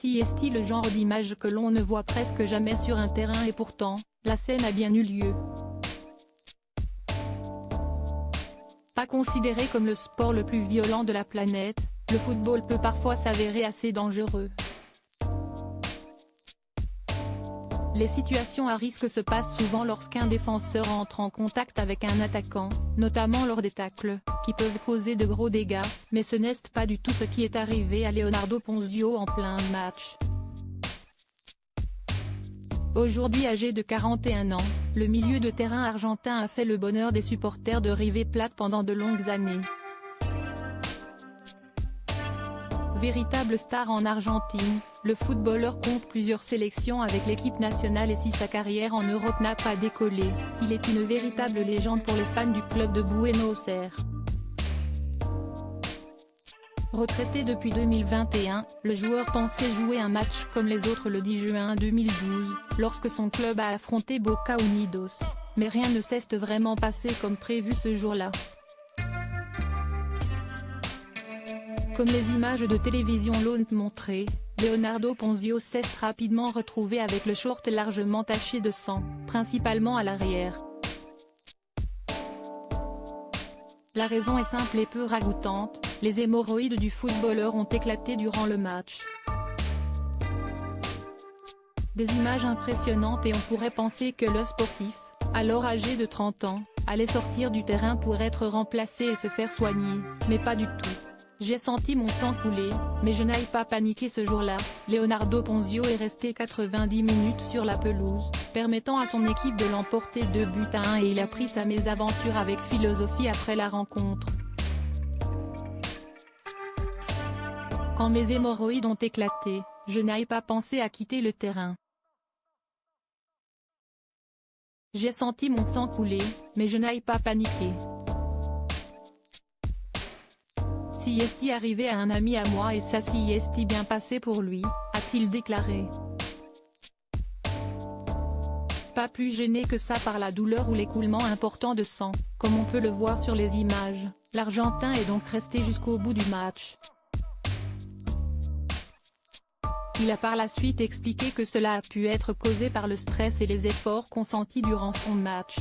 CST, le genre d'image que l'on ne voit presque jamais sur un terrain, et pourtant, la scène a bien eu lieu. Pas considéré comme le sport le plus violent de la planète, le football peut parfois s'avérer assez dangereux. Les situations à risque se passent souvent lorsqu'un défenseur entre en contact avec un attaquant, notamment lors des tacles, qui peuvent causer de gros dégâts, mais ce n'est pas du tout ce qui est arrivé à Leonardo Ponzio en plein match. Aujourd'hui âgé de 41 ans, le milieu de terrain argentin a fait le bonheur des supporters de River Plate pendant de longues années. Véritable star en Argentine, le footballeur compte plusieurs sélections avec l'équipe nationale, et si sa carrière en Europe n'a pas décollé, il est une véritable légende pour les fans du club de Buenos Aires. Retraité depuis 2021, le joueur pensait jouer un match comme les autres le 10 juin 2012, lorsque son club a affronté Boca Unidos, mais rien ne s'est vraiment passé comme prévu ce jour-là. Comme les images de télévision l'ont montré, Leonardo Ponzio s'est rapidement retrouvé avec le short largement taché de sang, principalement à l'arrière. La raison est simple et peu ragoûtante, les hémorroïdes du footballeur ont éclaté durant le match. Des images impressionnantes, et on pourrait penser que le sportif, alors âgé de 30 ans, allait sortir du terrain pour être remplacé et se faire soigner, mais pas du tout. J'ai senti mon sang couler, mais je n'ai pas paniqué ce jour-là. Leonardo Ponzio est resté 90 minutes sur la pelouse, permettant à son équipe de l'emporter 2-1, et il a pris sa mésaventure avec philosophie après la rencontre. Quand mes hémorroïdes ont éclaté, je n'ai pas pensé à quitter le terrain. J'ai senti mon sang couler, mais je n'ai pas paniqué. CST arrivé à un ami à moi et ça CST bien passé pour lui, a-t-il déclaré. Pas plus gêné que ça par la douleur ou l'écoulement important de sang, comme on peut le voir sur les images, l'Argentin est donc resté jusqu'au bout du match. Il a par la suite expliqué que cela a pu être causé par le stress et les efforts consentis durant son match.